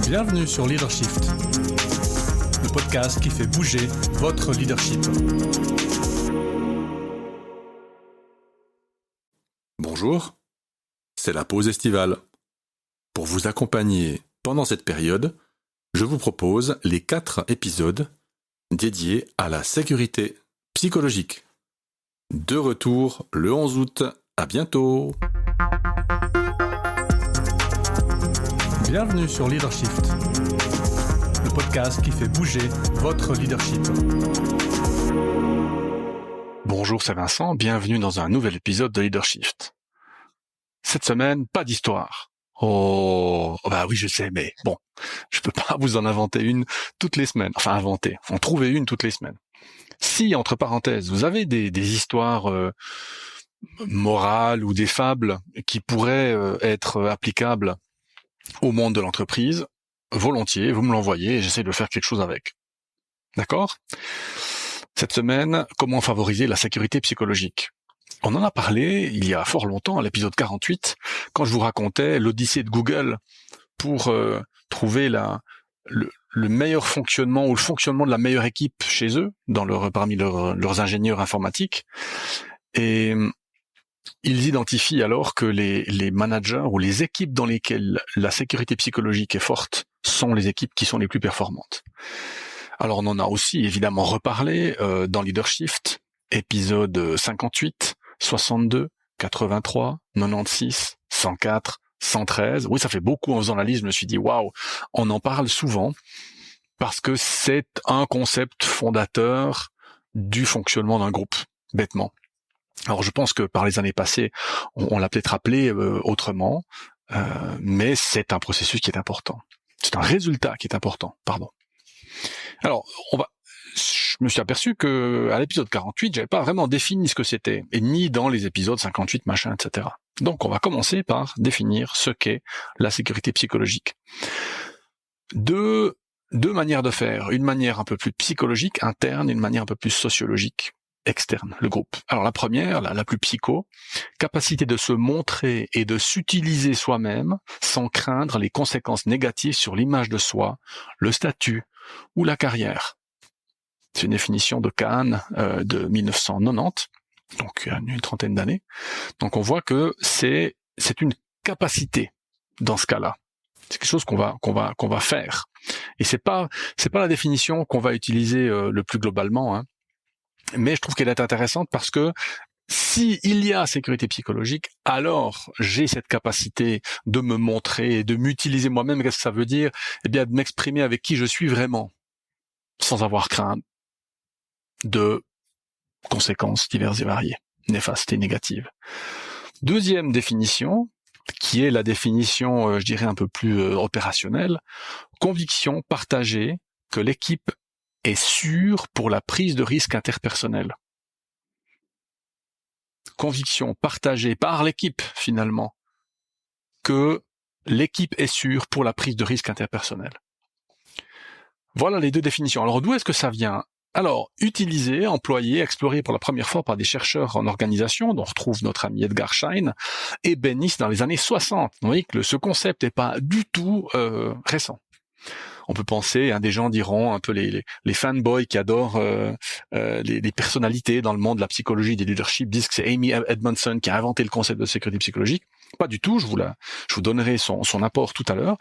Bienvenue sur Leadershift, le podcast qui fait bouger votre leadership. Bonjour, c'est la pause estivale. Pour vous accompagner pendant cette période, je vous propose les 4 épisodes dédiés à la sécurité psychologique. De retour le 11 août. À bientôt. Bienvenue sur Leadershift, le podcast qui fait bouger votre leadership. Bonjour, c'est Vincent, bienvenue dans un nouvel épisode de Leadershift. Cette semaine, pas d'histoire. Oh, bah oui, je sais, mais bon, je peux pas vous en inventer une toutes les semaines. Enfin, en trouver une toutes les semaines. Si, entre parenthèses, vous avez des histoires morales ou des fables qui pourraient être applicables au monde de l'entreprise, volontiers, vous me l'envoyez et j'essaie de faire quelque chose avec. D'accord ? Cette semaine, comment favoriser la sécurité psychologique ? On en a parlé il y a fort longtemps, à l'épisode 48, quand je vous racontais l'odyssée de Google pour trouver le meilleur fonctionnement ou le fonctionnement de la meilleure équipe chez eux, parmi leurs ingénieurs informatiques. Et ils identifient alors que les managers ou les équipes dans lesquelles la sécurité psychologique est forte sont les équipes qui sont les plus performantes. Alors on en a aussi évidemment reparlé dans Leadershift, épisode 58, 62, 83, 96, 104, 113. Oui, ça fait beaucoup en faisant la liste, je me suis dit waouh, on en parle souvent parce que c'est un concept fondateur du fonctionnement d'un groupe, bêtement. Alors je pense que par les années passées, on l'a peut-être appelé autrement, mais c'est un processus qui est important. C'est un résultat qui est important, pardon. Alors, je me suis aperçu que à l'épisode 48, j'avais pas vraiment défini ce que c'était, et ni dans les épisodes 58, machin, etc. Donc on va commencer par définir ce qu'est la sécurité psychologique. Deux manières de faire, une manière un peu plus psychologique, interne, et une manière un peu plus sociologique, externe, le groupe. Alors la première, la plus psycho, capacité de se montrer et de s'utiliser soi-même sans craindre les conséquences négatives sur l'image de soi, le statut ou la carrière. C'est une définition de Kahn de 1990, donc il y a une trentaine d'années. Donc on voit que c'est une capacité dans ce cas-là. C'est quelque chose qu'on va faire. Et c'est pas la définition qu'on va utiliser le plus globalement, hein. Mais je trouve qu'elle est intéressante parce que si il y a sécurité psychologique, alors j'ai cette capacité de me montrer et de m'utiliser moi-même. Qu'est-ce que ça veut dire ? Eh bien, de m'exprimer avec qui je suis vraiment, sans avoir crainte de conséquences diverses et variées, néfastes et négatives. Deuxième définition, qui est la définition, je dirais, un peu plus opérationnelle, conviction partagée que l'équipe est sûre pour la prise de risque interpersonnel. Conviction partagée par l'équipe, finalement, que l'équipe est sûre pour la prise de risque interpersonnel. Voilà les deux définitions. Alors d'où est-ce que ça vient ? Alors, utilisé, employé, exploré pour la première fois par des chercheurs en organisation, dont on retrouve notre ami Edgar Schein, et Bennis dans les années 60. Vous voyez que ce concept n'est pas du tout récent. On peut penser, des gens diront un peu les fanboys qui adorent les personnalités dans le monde de la psychologie, des leadership, disent que c'est Amy Edmondson qui a inventé le concept de sécurité psychologique. Pas du tout, je vous donnerai son apport tout à l'heure,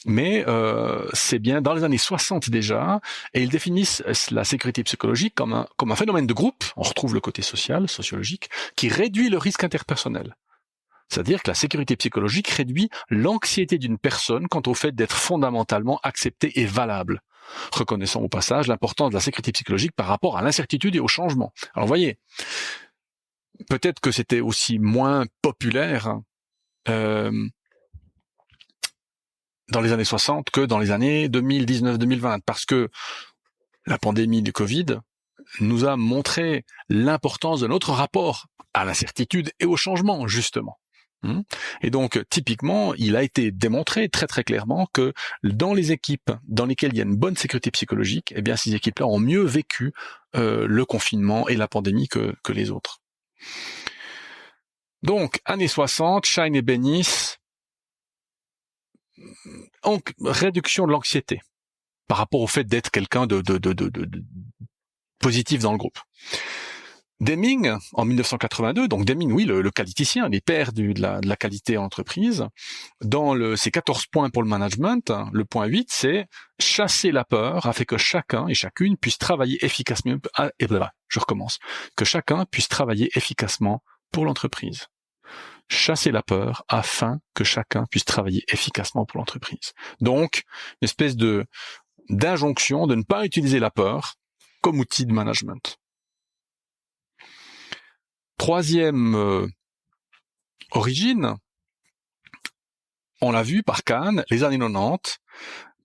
mais c'est bien dans les années 60 déjà, et ils définissent la sécurité psychologique comme un phénomène de groupe, on retrouve le côté social, sociologique, qui réduit le risque interpersonnel. C'est-à-dire que la sécurité psychologique réduit l'anxiété d'une personne quant au fait d'être fondamentalement acceptée et valable. Reconnaissons au passage l'importance de la sécurité psychologique par rapport à l'incertitude et au changement. Alors vous voyez, peut-être que c'était aussi moins populaire dans les années 60 que dans les années 2019-2020, parce que la pandémie du Covid nous a montré l'importance de notre rapport à l'incertitude et au changement, justement. Et donc, typiquement, il a été démontré très très clairement que dans les équipes dans lesquelles il y a une bonne sécurité psychologique, eh bien, ces équipes-là ont mieux vécu le confinement et la pandémie que les autres. Donc, années 60, Schein et Bennis Donc, réduction de l'anxiété par rapport au fait d'être quelqu'un de positif dans le groupe. Deming, en 1982, donc Deming, oui, le qualiticien, les pères de la qualité en entreprise, dans ces 14 points pour le management, le point 8, c'est chasser la peur afin que chacun et chacune puisse travailler efficacement, que chacun puisse travailler efficacement pour l'entreprise. Chasser la peur afin que chacun puisse travailler efficacement pour l'entreprise. Donc, une espèce d'injonction de ne pas utiliser la peur comme outil de management. Troisième origine, on l'a vu par Kahn, les années 90,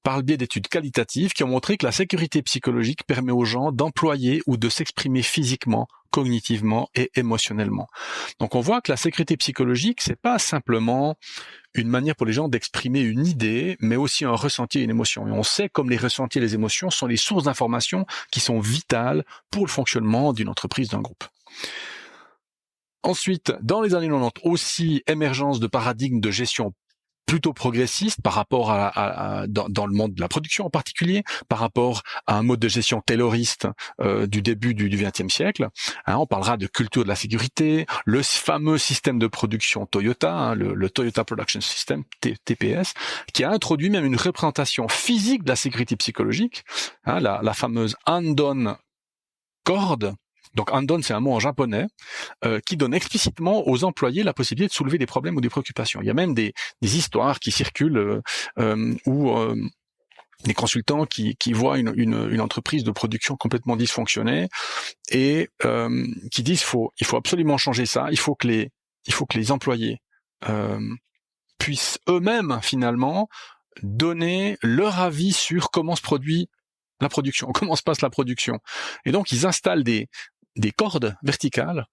par le biais d'études qualitatives qui ont montré que la sécurité psychologique permet aux gens d'employer ou de s'exprimer physiquement, cognitivement et émotionnellement. Donc on voit que la sécurité psychologique, c'est pas simplement une manière pour les gens d'exprimer une idée, mais aussi un ressenti et une émotion. Et on sait comme les ressentis et les émotions sont les sources d'informations qui sont vitales pour le fonctionnement d'une entreprise, d'un groupe. Ensuite, dans les années 90, aussi émergence de paradigmes de gestion plutôt progressiste par rapport dans le monde de la production en particulier, par rapport à un mode de gestion tayloriste du début du XXe siècle. On parlera de culture de la sécurité, le fameux système de production Toyota, le Toyota Production System, TPS, qui a introduit même une représentation physique de la sécurité psychologique, la fameuse Andon Cord. Donc Andon, c'est un mot en japonais qui donne explicitement aux employés la possibilité de soulever des problèmes ou des préoccupations. Il y a même des histoires qui circulent où des consultants qui voient une entreprise de production complètement dysfonctionnée et qui disent il faut absolument changer ça. Il faut que les employés puissent eux-mêmes finalement donner leur avis sur comment se produit la production, comment se passe la production. Et donc ils installent des cordes verticales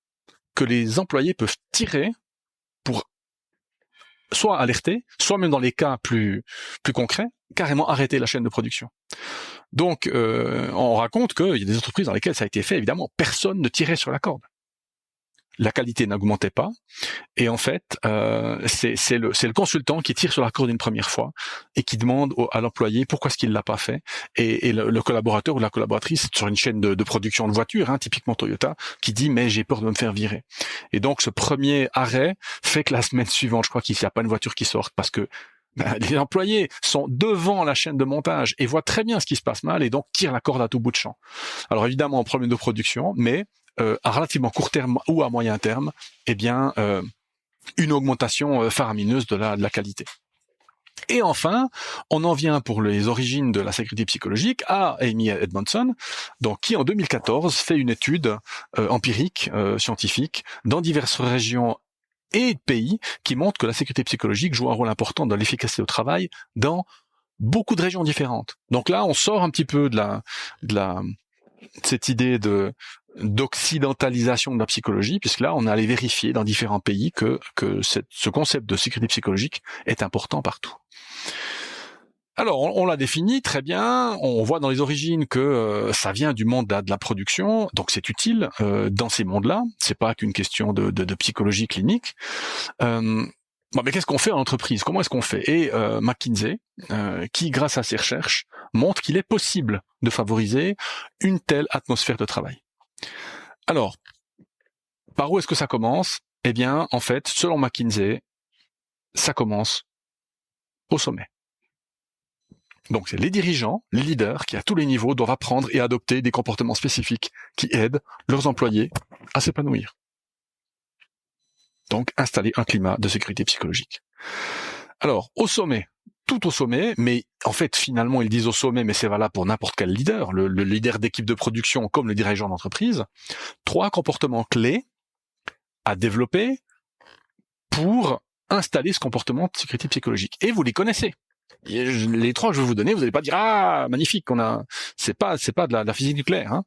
que les employés peuvent tirer pour soit alerter, soit même dans les cas plus concrets, carrément arrêter la chaîne de production. Donc, on raconte qu'il y a des entreprises dans lesquelles ça a été fait, évidemment, personne ne tirait sur la corde. La qualité n'augmentait pas, et en fait, c'est le consultant qui tire sur la corde une première fois et qui demande à l'employé pourquoi est-ce qu'il l'a pas fait, et le collaborateur ou la collaboratrice sur une chaîne de production de voitures, typiquement Toyota, qui dit mais j'ai peur de me faire virer. Et donc ce premier arrêt fait que la semaine suivante, je crois qu'il n'y a pas une voiture qui sorte parce que les employés sont devant la chaîne de montage et voient très bien ce qui se passe mal et donc tirent la corde à tout bout de champ. Alors évidemment, problème de production, mais à relativement court terme ou à moyen terme, une augmentation faramineuse de la qualité. Et enfin, on en vient pour les origines de la sécurité psychologique à Amy Edmondson, donc qui en 2014 fait une étude empirique, scientifique, dans diverses régions et pays, qui montre que la sécurité psychologique joue un rôle important dans l'efficacité au travail dans beaucoup de régions différentes. Donc là, on sort un petit peu de cette idée d'occidentalisation de la psychologie, puisque là, on est allé vérifier dans différents pays que ce concept de sécurité psychologique est important partout. Alors, on l'a défini très bien, on voit dans les origines que ça vient du monde de la production, donc c'est utile dans ces mondes-là, c'est pas qu'une question de psychologie clinique. Mais qu'est-ce qu'on fait en entreprise? Comment est-ce qu'on fait? Et McKinsey, qui grâce à ses recherches, montre qu'il est possible de favoriser une telle atmosphère de travail. Alors, par où est-ce que ça commence? Eh bien, en fait, selon McKinsey, ça commence au sommet. Donc, c'est les dirigeants, les leaders, qui à tous les niveaux doivent apprendre et adopter des comportements spécifiques qui aident leurs employés à s'épanouir. Donc, installer un climat de sécurité psychologique. Alors, au sommet, tout au sommet, mais en fait, finalement, ils disent au sommet, mais c'est valable pour n'importe quel leader, le leader d'équipe de production comme le dirigeant d'entreprise, 3 comportements clés à développer pour installer ce comportement de sécurité psychologique. Et vous les connaissez. Les 3 que je vais vous donner, vous n'allez pas dire « Ah, magnifique, c'est pas de la physique nucléaire. »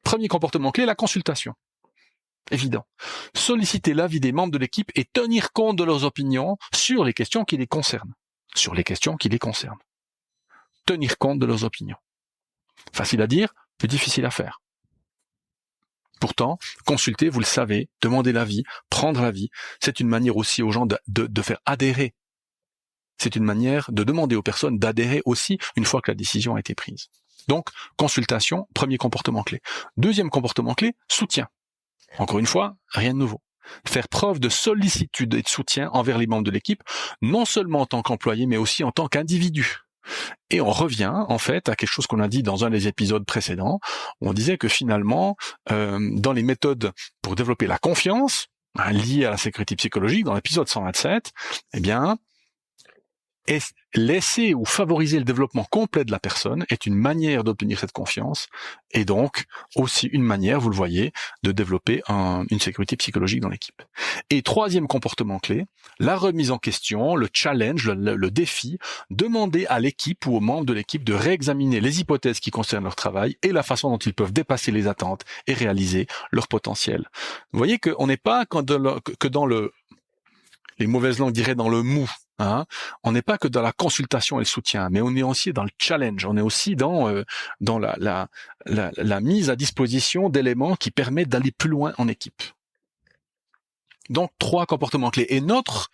Premier comportement clé, la consultation. Évident. Solliciter l'avis des membres de l'équipe et tenir compte de leurs opinions sur les questions qui les concernent. Tenir compte de leurs opinions. Facile à dire, plus difficile à faire. Pourtant, consulter, vous le savez, demander l'avis, prendre l'avis, c'est une manière aussi aux gens de faire adhérer c'est une manière de demander aux personnes d'adhérer aussi une fois que la décision a été prise. Donc, consultation, premier comportement clé. Deuxième comportement clé, soutien. Encore une fois, rien de nouveau. Faire preuve de sollicitude et de soutien envers les membres de l'équipe, non seulement en tant qu'employé, mais aussi en tant qu'individu. Et on revient en fait à quelque chose qu'on a dit dans un des épisodes précédents. On disait que finalement, dans les méthodes pour développer la confiance, liées à la sécurité psychologique, dans l'épisode 127, eh bien, laisser ou favoriser le développement complet de la personne est une manière d'obtenir cette confiance et donc aussi une manière, vous le voyez, de développer une sécurité psychologique dans l'équipe. Et troisième comportement clé, la remise en question, le challenge, le défi, demander à l'équipe ou aux membres de l'équipe de réexaminer les hypothèses qui concernent leur travail et la façon dont ils peuvent dépasser les attentes et réaliser leur potentiel. Vous voyez qu'on n'est pas que dans les mauvaises langues diraient dans le mou. On n'est pas que dans la consultation et le soutien, mais on est aussi dans le challenge, on est aussi dans la mise à disposition d'éléments qui permettent d'aller plus loin en équipe. Donc, 3 comportements clés. Et notre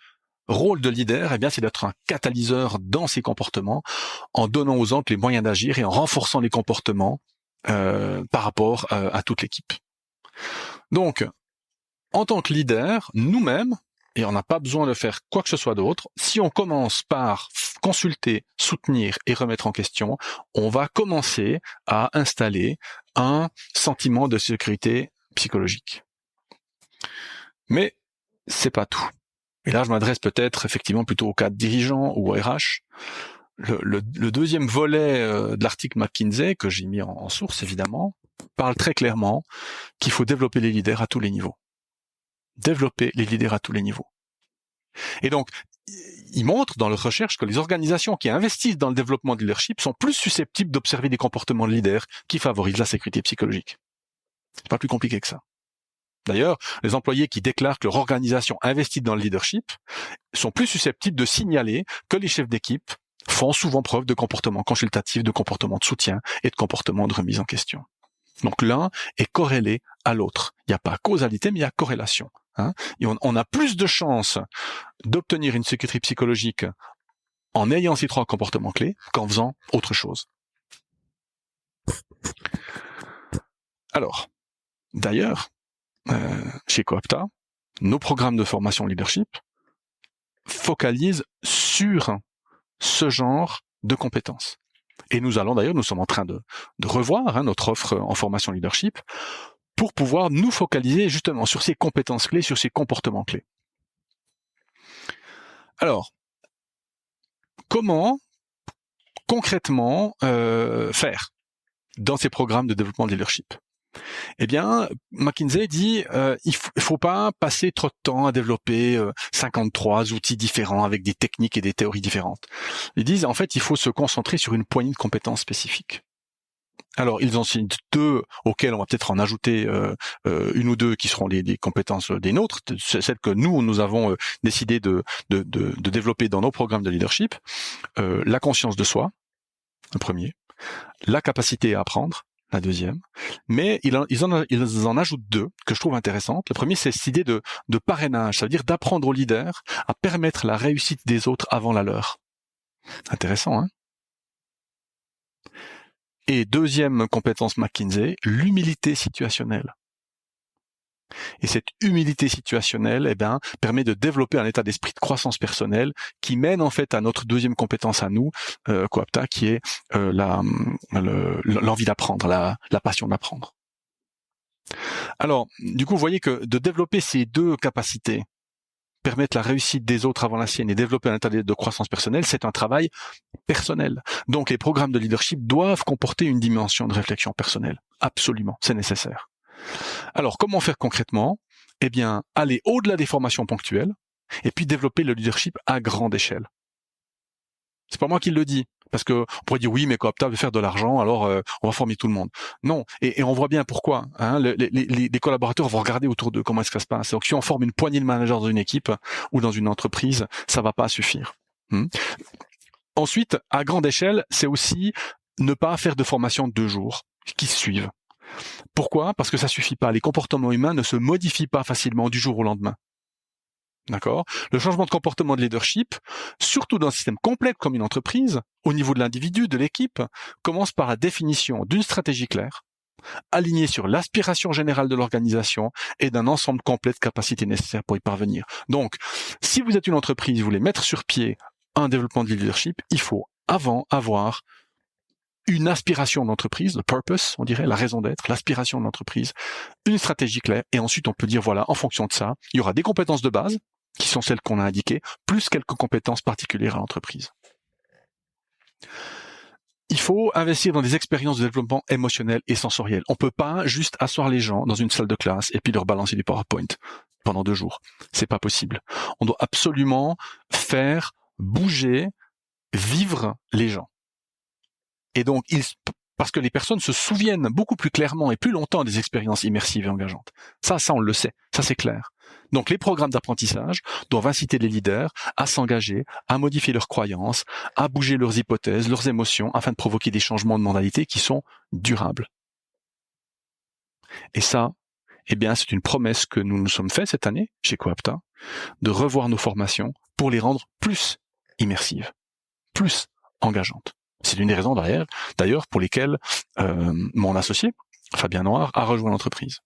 rôle de leader, eh bien, c'est d'être un catalyseur dans ces comportements, en donnant aux autres les moyens d'agir et en renforçant les comportements par rapport à toute l'équipe. Donc, en tant que leader, nous-mêmes, et on n'a pas besoin de faire quoi que ce soit d'autre, si on commence par consulter, soutenir et remettre en question, on va commencer à installer un sentiment de sécurité psychologique. Mais c'est pas tout. Et là, je m'adresse peut-être effectivement plutôt au cadre dirigeant ou au RH. Le deuxième volet de l'article McKinsey, que j'ai mis en source évidemment, parle très clairement qu'il faut développer les leaders à tous les niveaux. Développer les leaders à tous les niveaux. Et donc, il montre dans leur recherche que les organisations qui investissent dans le développement de leadership sont plus susceptibles d'observer des comportements de leaders qui favorisent la sécurité psychologique. C'est pas plus compliqué que ça. D'ailleurs, les employés qui déclarent que leur organisation investit dans le leadership sont plus susceptibles de signaler que les chefs d'équipe font souvent preuve de comportements consultatifs, de comportements de soutien et de comportements de remise en question. Donc l'un est corrélé à l'autre. Il n'y a pas causalité, mais il y a corrélation. Et on a plus de chances d'obtenir une sécurité psychologique en ayant ces 3 comportements clés qu'en faisant autre chose. Alors, d'ailleurs, chez Coapta, nos programmes de formation leadership focalisent sur ce genre de compétences. Et nous sommes en train de revoir notre offre en formation leadership pour pouvoir nous focaliser justement sur ces compétences clés, sur ces comportements clés. Alors, comment concrètement faire dans ces programmes de développement de leadership ? Eh bien, McKinsey dit il faut pas passer trop de temps à développer 53 outils différents avec des techniques et des théories différentes. Ils disent en fait il faut se concentrer sur une poignée de compétences spécifiques. Alors, ils en citent 2 auxquels on va peut-être en ajouter une ou 2 qui seront des compétences des nôtres, celles que nous avons décidé de développer dans nos programmes de leadership. La conscience de soi, le premier. La capacité à apprendre, la deuxième. Mais ils en ajoutent 2 que je trouve intéressantes. Le premier, c'est cette idée de parrainage, ça veut dire d'apprendre aux leaders à permettre la réussite des autres avant la leur. Intéressant, hein ? Et deuxième compétence McKinsey, l'humilité situationnelle. Et cette humilité situationnelle, permet de développer un état d'esprit de croissance personnelle qui mène en fait à notre deuxième compétence à nous, Coapta, qui est l'envie d'apprendre, la passion d'apprendre. Alors, du coup, vous voyez que de développer ces 2 capacités, permettre la réussite des autres avant la sienne et développer un état de croissance personnelle, c'est un travail personnel. Donc les programmes de leadership doivent comporter une dimension de réflexion personnelle. Absolument, c'est nécessaire. Alors comment faire concrètement ? Eh bien, aller au-delà des formations ponctuelles et puis développer le leadership à grande échelle. C'est pas moi qui le dis, parce que on pourrait dire oui, mais Coapta veut faire de l'argent, alors on va former tout le monde. Non, et on voit bien pourquoi. Les collaborateurs vont regarder autour d'eux comment est-ce que ça se passe. Donc si on forme une poignée de managers dans une équipe ou dans une entreprise, ça va pas suffire. Ensuite, à grande échelle, c'est aussi ne pas faire de formation de 2 jours qui se suivent. Pourquoi ? Parce que ça suffit pas. Les comportements humains ne se modifient pas facilement du jour au lendemain. D'accord ? Le changement de comportement de leadership, surtout dans un système complexe comme une entreprise, au niveau de l'individu, de l'équipe, commence par la définition d'une stratégie claire, alignée sur l'aspiration générale de l'organisation et d'un ensemble complet de capacités nécessaires pour y parvenir. Donc, si vous êtes une entreprise, vous voulez mettre sur pied un développement de leadership, il faut avant avoir une aspiration de l'entreprise, le purpose, on dirait, la raison d'être, l'aspiration de l'entreprise, une stratégie claire, et ensuite on peut dire, voilà, en fonction de ça, il y aura des compétences de base, qui sont celles qu'on a indiquées, plus quelques compétences particulières à l'entreprise. Il faut investir dans des expériences de développement émotionnel et sensoriel. On peut pas juste asseoir les gens dans une salle de classe et puis leur balancer du PowerPoint pendant 2 jours. C'est pas possible. On doit absolument faire bouger, vivre les gens. Et donc, parce que les personnes se souviennent beaucoup plus clairement et plus longtemps des expériences immersives et engageantes. Ça on le sait. Ça, c'est clair. Donc, les programmes d'apprentissage doivent inciter les leaders à s'engager, à modifier leurs croyances, à bouger leurs hypothèses, leurs émotions, afin de provoquer des changements de mentalité qui sont durables. Et ça, eh bien, c'est une promesse que nous nous sommes fait cette année, chez Coapta, de revoir nos formations pour les rendre plus immersives, plus engageantes. C'est une des raisons d'ailleurs pour lesquelles mon associé, Fabien Noir, a rejoint l'entreprise.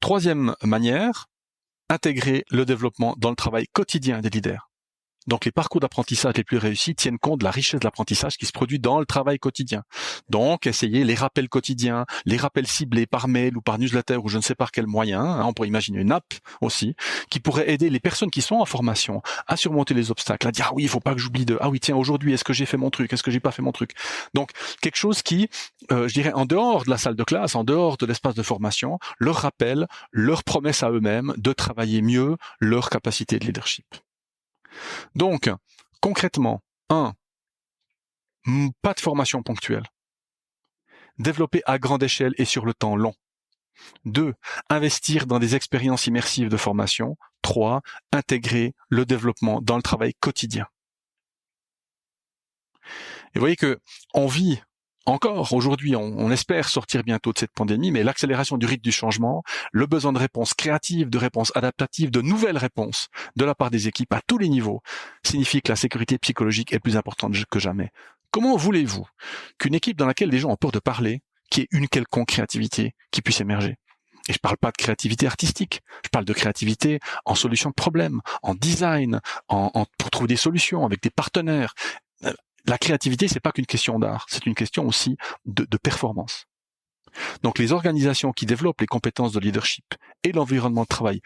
Troisième manière, intégrer le développement dans le travail quotidien des leaders. Donc les parcours d'apprentissage les plus réussis tiennent compte de la richesse de l'apprentissage qui se produit dans le travail quotidien. Donc essayez les rappels quotidiens, les rappels ciblés par mail ou par newsletter ou je ne sais par quel moyen, on pourrait imaginer une app aussi, qui pourrait aider les personnes qui sont en formation à surmonter les obstacles, à dire ah oui, il faut pas que j'oublie de, ah oui tiens aujourd'hui est-ce que j'ai fait mon truc, est-ce que j'ai pas fait mon truc. Donc quelque chose qui, je dirais en dehors de la salle de classe, en dehors de l'espace de formation, leur rappelle leur promesse à eux-mêmes de travailler mieux leur capacité de leadership. Donc, concrètement, 1. Pas de formation ponctuelle. Développer à grande échelle et sur le temps long. 2. Investir dans des expériences immersives de formation. 3. Intégrer le développement dans le travail quotidien. Et vous voyez que on vit encore aujourd'hui, on espère sortir bientôt de cette pandémie, mais l'accélération du rythme du changement, le besoin de réponses créatives, de réponses adaptatives, de nouvelles réponses de la part des équipes à tous les niveaux, signifie que la sécurité psychologique est plus importante que jamais. Comment voulez-vous qu'une équipe dans laquelle les gens ont peur de parler, qu'il y ait une quelconque créativité qui puisse émerger ? Et je parle pas de créativité artistique, je parle de créativité en solution de problèmes, en design, pour trouver des solutions avec des partenaires. La créativité, c'est pas qu'une question d'art, c'est une question aussi de performance. Donc les organisations qui développent les compétences de leadership et l'environnement de travail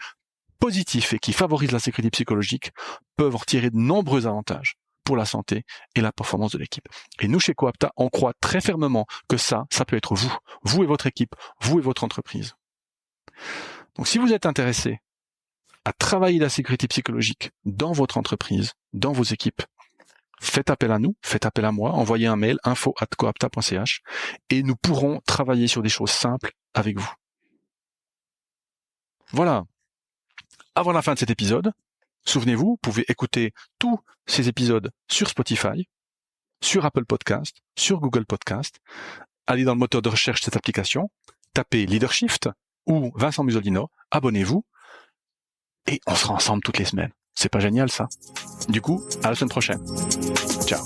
positif et qui favorisent la sécurité psychologique peuvent en retirer de nombreux avantages pour la santé et la performance de l'équipe. Et nous, chez Coapta, on croit très fermement que ça peut être vous et votre équipe, vous et votre entreprise. Donc si vous êtes intéressé à travailler la sécurité psychologique dans votre entreprise, dans vos équipes, faites appel à nous, faites appel à moi, envoyez un mail info@coapta.ch et nous pourrons travailler sur des choses simples avec vous. Voilà. Avant la fin de cet épisode, souvenez-vous, vous pouvez écouter tous ces épisodes sur Spotify, sur Apple Podcast, sur Google Podcast. Allez dans le moteur de recherche de cette application, tapez Leadershift ou Vincent Musolino, abonnez-vous et on sera ensemble toutes les semaines. C'est pas génial ça? Du coup, à la semaine prochaine. Ciao.